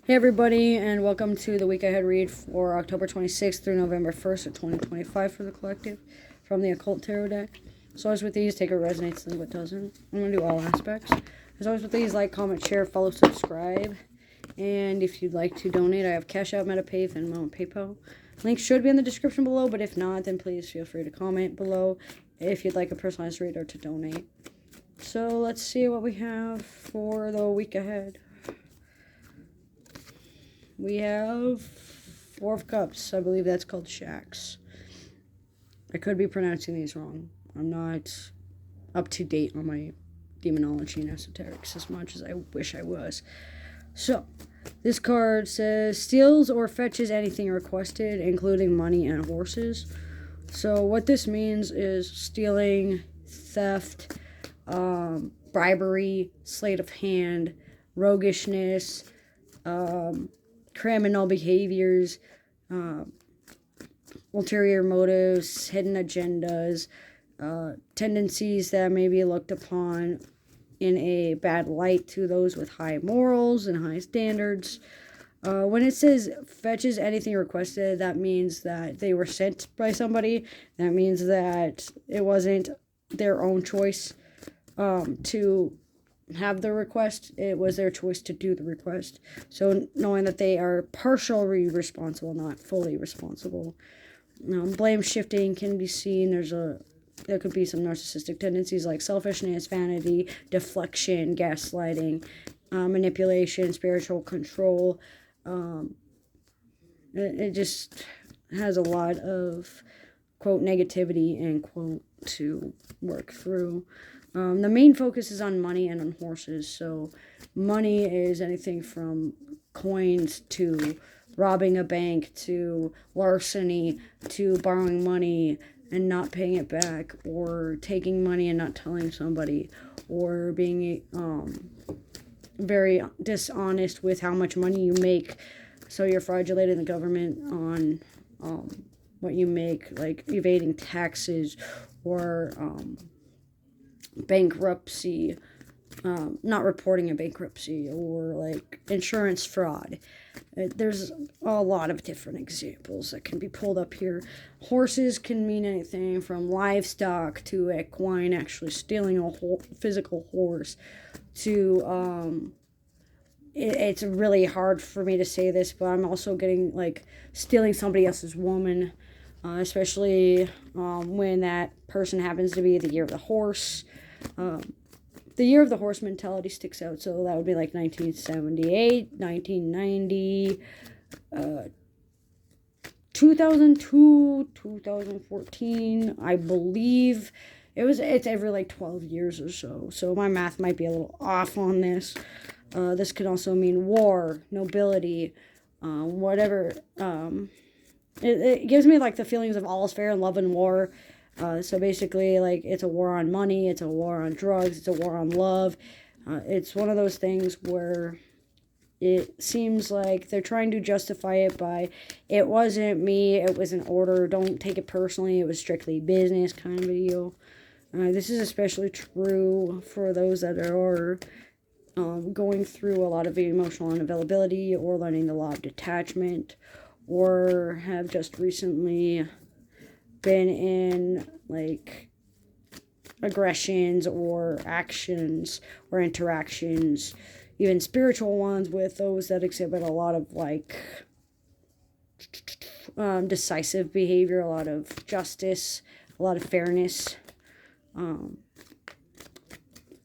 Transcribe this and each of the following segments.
Hey everybody, and welcome to the week ahead read for October 26th through November 1st of 2025 for the collective from the Occult Tarot deck. As always with these, take what resonates, leave what doesn't. I'm going to do all aspects. As always with these, like, comment, share, follow, subscribe. And if you'd like to donate, I have Cash App, MetaPay, Venmo, and PayPal. Links should be in the description below, but if not, then please feel free to comment below if you'd like a personalized read or to donate. So let's see what we have for the week ahead. We have Four of Cups. I believe that's called Shax. I could be pronouncing these wrong. I'm not up to date on my demonology and esoterics as much as I wish I was. So, this card says, steals or fetches anything requested, including money and horses. So, what this means is stealing, theft, bribery, sleight of hand, roguishness, criminal behaviors, ulterior motives, hidden agendas, tendencies that may be looked upon in a bad light to those with high morals and high standards. When it says fetches anything requested, that means that they were sent by somebody. That means that it wasn't their own choice to have the request. It was their choice to do the request. So knowing that they are partially responsible, not fully responsible. Blame shifting can be seen. There could be some narcissistic tendencies like selfishness, vanity, deflection, gaslighting, manipulation, spiritual control. It just has a lot of, quote, negativity, end quote, to work through. The main focus is on money and on horses. So money is anything from coins to robbing a bank to larceny to borrowing money and not paying it back, or taking money and not telling somebody, or being very dishonest with how much money you make. So you're fraudulating the government on what you make, like evading taxes or bankruptcy, not reporting a bankruptcy, or like insurance fraud. There's a lot of different examples that can be pulled up here. Horses can mean anything from livestock to equine, actually stealing a whole physical horse, to it's really hard for me to say this, but I'm also getting like stealing somebody else's woman, especially when that person happens to be the year of the horse. The year of the horse mentality sticks out, so that would be like 1978, 1990, 2002, 2014, I believe. It's every like 12 years or so, so my math might be a little off on this. This could also mean war, nobility, whatever. It gives me like the feelings of all is fair in love and war. So basically, like, it's a war on money, it's a war on drugs, it's a war on love. It's one of those things where it seems like they're trying to justify it by, it wasn't me, it was an order, don't take it personally, it was strictly business kind of a deal. This is especially true for those that are going through a lot of emotional unavailability, or learning the law of detachment, or have just recently been in like aggressions or actions or interactions, even spiritual ones, with those that exhibit a lot of like decisive behavior, a lot of justice, a lot of fairness.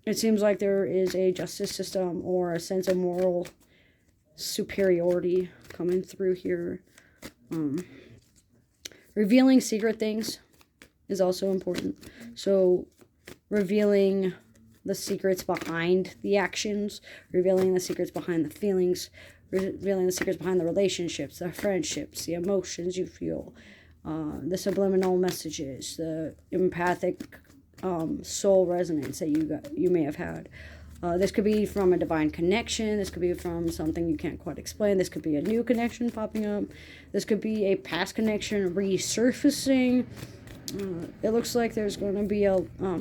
It seems like there is a justice system or a sense of moral superiority coming through here. Revealing secret things is also important. So, revealing the secrets behind the actions, revealing the secrets behind the feelings, revealing the secrets behind the relationships, the friendships, the emotions you feel, the subliminal messages, the empathic soul resonance that you may have had. This could be from a divine connection. This could be from something you can't quite explain. This could be a new connection popping up. This could be a past connection resurfacing. It looks like there's going to be a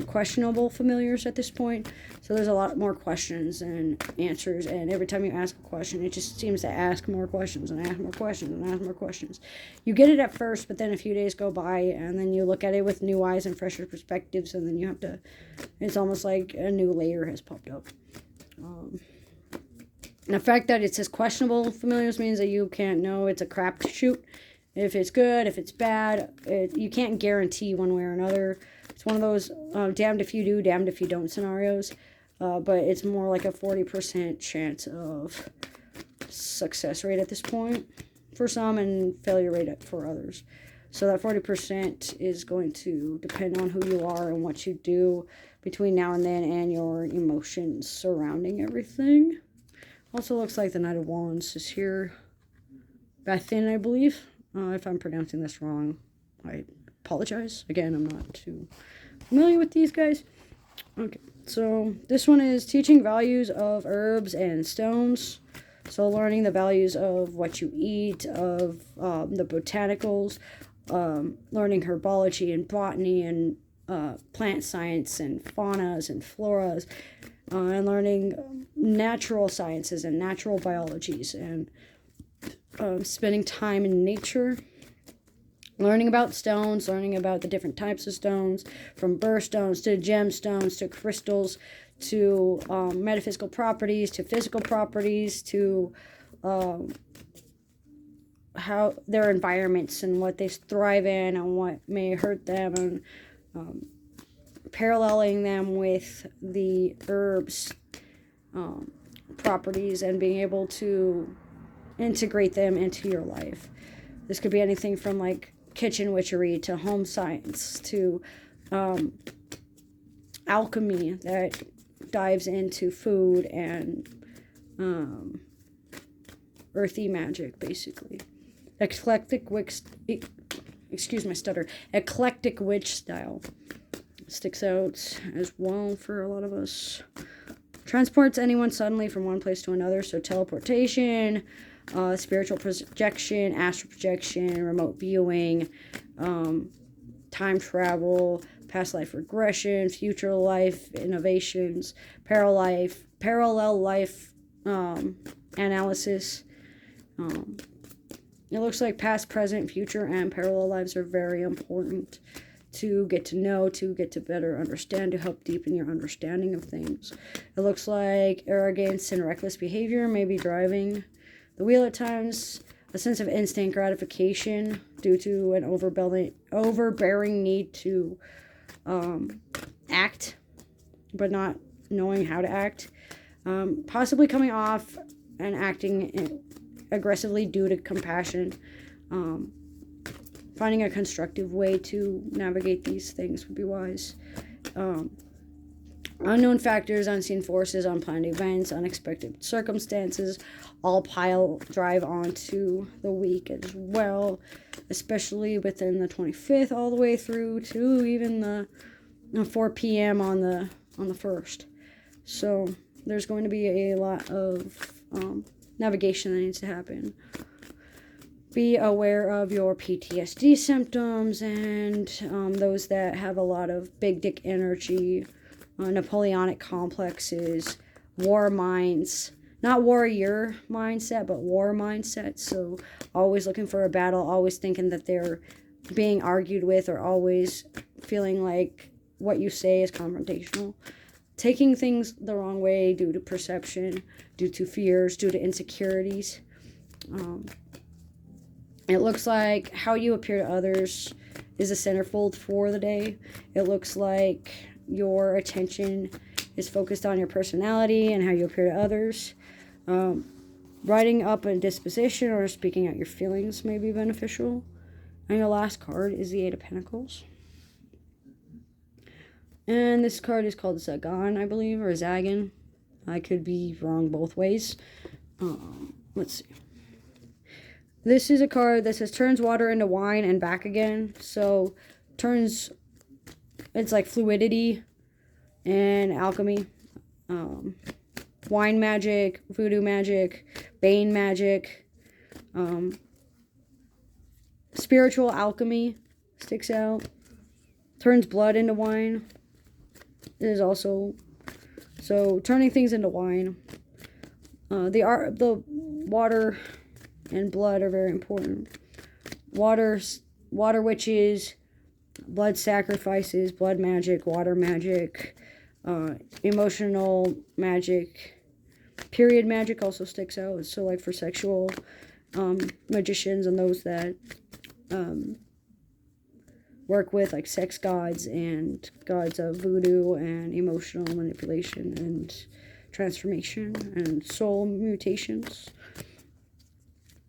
questionable familiars at this point. So there's a lot more questions and answers. And every time you ask a question, it just seems to ask more questions and ask more questions and ask more questions. You get it at first, but then a few days go by, and then you look at it with new eyes and fresher perspectives, and then you have to, it's almost like a new layer has popped up. The fact that it says questionable familiars means that you can't know. It's a crapshoot. If it's good, if it's bad, you can't guarantee one way or another. It's one of those damned if you do, damned if you don't scenarios. But it's more like a 40% chance of success rate at this point for some and failure rate for others. So that 40% is going to depend on who you are and what you do between now and then and your emotions surrounding everything. Also looks like the Knight of Wands is here. Bathin, I believe. If I'm pronouncing this wrong, I apologize. Again, I'm not too familiar with these guys. Okay, so this one is teaching values of herbs and stones. So learning the values of what you eat, of the botanicals, learning herbology and botany and plant science and faunas and floras, and learning natural sciences and natural biologies, and spending time in nature, learning about stones, learning about the different types of stones, from birthstones to gemstones to crystals to metaphysical properties to physical properties to how their environments and what they thrive in and what may hurt them, and paralleling them with the herbs properties and being able to integrate them into your life. This could be anything from like kitchen witchery to home science to alchemy that dives into food and earthy magic, basically. Eclectic witch style sticks out as well for a lot of us. Transports anyone suddenly from one place to another, so teleportation, spiritual projection, astral projection, remote viewing, time travel, past life regression, future life innovations, parallel life analysis. It looks like past, present, future, and parallel lives are very important to get to know, to get to better understand, to help deepen your understanding of things. It looks like arrogance and reckless behavior, maybe driving the wheel at times, a sense of instant gratification due to an overbearing need to act, but not knowing how to act, possibly coming off and acting aggressively due to compassion. Finding a constructive way to navigate these things would be wise. Unknown factors, unseen forces, unplanned events, unexpected circumstances all drive onto the week as well, especially within the 25th all the way through to even the 4 p.m. on the 1st. So there's going to be a lot of navigation that needs to happen. Be aware of your PTSD symptoms and those that have a lot of big dick energy, Napoleonic complexes, war minds, not warrior mindset, but war mindset. So always looking for a battle, always thinking that they're being argued with, or always feeling like what you say is confrontational. Taking things the wrong way due to perception, due to fears, due to insecurities. It looks like how you appear to others is a centerfold for the day. It looks like your attention is focused on your personality and how you appear to others. Writing up a disposition or speaking out your feelings may be beneficial. And your last card is the Eight of Pentacles. And this card is called Zagan, I believe, or Zagan. I could be wrong both ways. Let's see. This is a card that says turns water into wine and back again. So turns, it's like fluidity and alchemy. Wine magic, voodoo magic, Bane magic. Spiritual alchemy sticks out. turns blood into wine. It is also, so turning things into wine. The water and blood are very important. Water witches, blood sacrifices, blood magic, water magic, emotional magic, period magic also sticks out. So like for sexual magicians and those that work with like sex gods and gods of voodoo and emotional manipulation and transformation and soul mutations.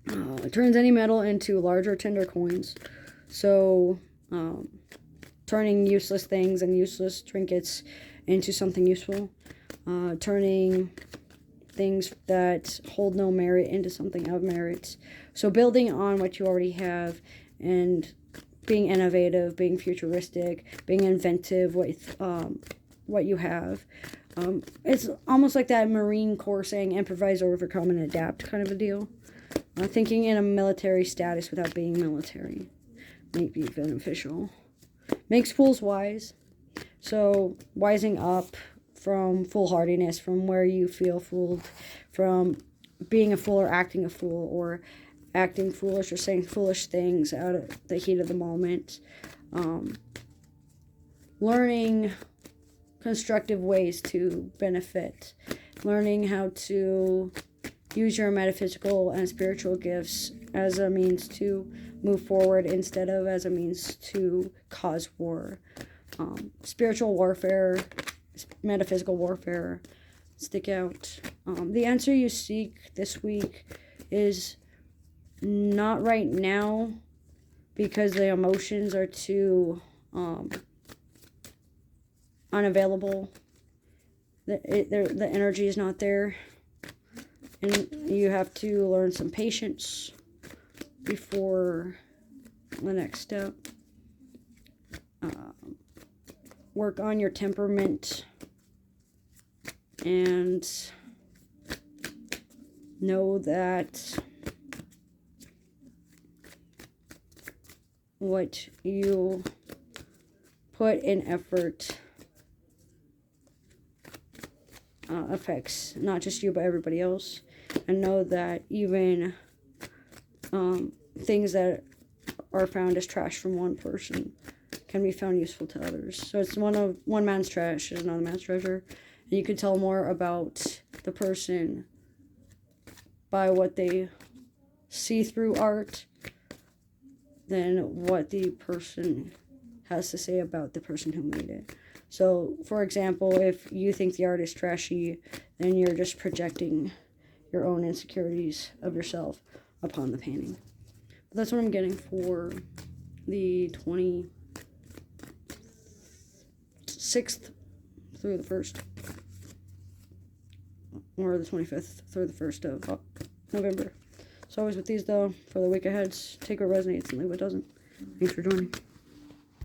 It turns any metal into larger, tender coins. So, turning useless things and useless trinkets into something useful. Turning things that hold no merit into something of merit. So, building on what you already have and being innovative, being futuristic, being inventive with what you have. It's almost like that Marine Corps saying improvise, overcome, and adapt kind of a deal. Thinking in a military status without being military may be beneficial. Makes fools wise. So, wising up from foolhardiness, from where you feel fooled, from being a fool or acting a fool, or acting foolish or saying foolish things out of the heat of the moment. Learning constructive ways to benefit. Learning how to use your metaphysical and spiritual gifts as a means to move forward instead of as a means to cause war. Spiritual warfare, metaphysical warfare stick out. The answer you seek this week is not right now because the emotions are too unavailable. The energy is not there. And you have to learn some patience before the next step. Work on your temperament and know that what you put in effort affects not just you but everybody else. And know that even things that are found as trash from one person can be found useful to others. So it's one man's trash is another man's treasure. And you can tell more about the person by what they see through art than what the person has to say about the person who made it. So, for example, if you think the art is trashy, then you're just projecting your own insecurities of yourself upon the painting. But that's what I'm getting for the 26th through the 1st. Or the 25th through the 1st of November. So always with these, though, for the week ahead, take what resonates and leave what doesn't. Thanks for joining.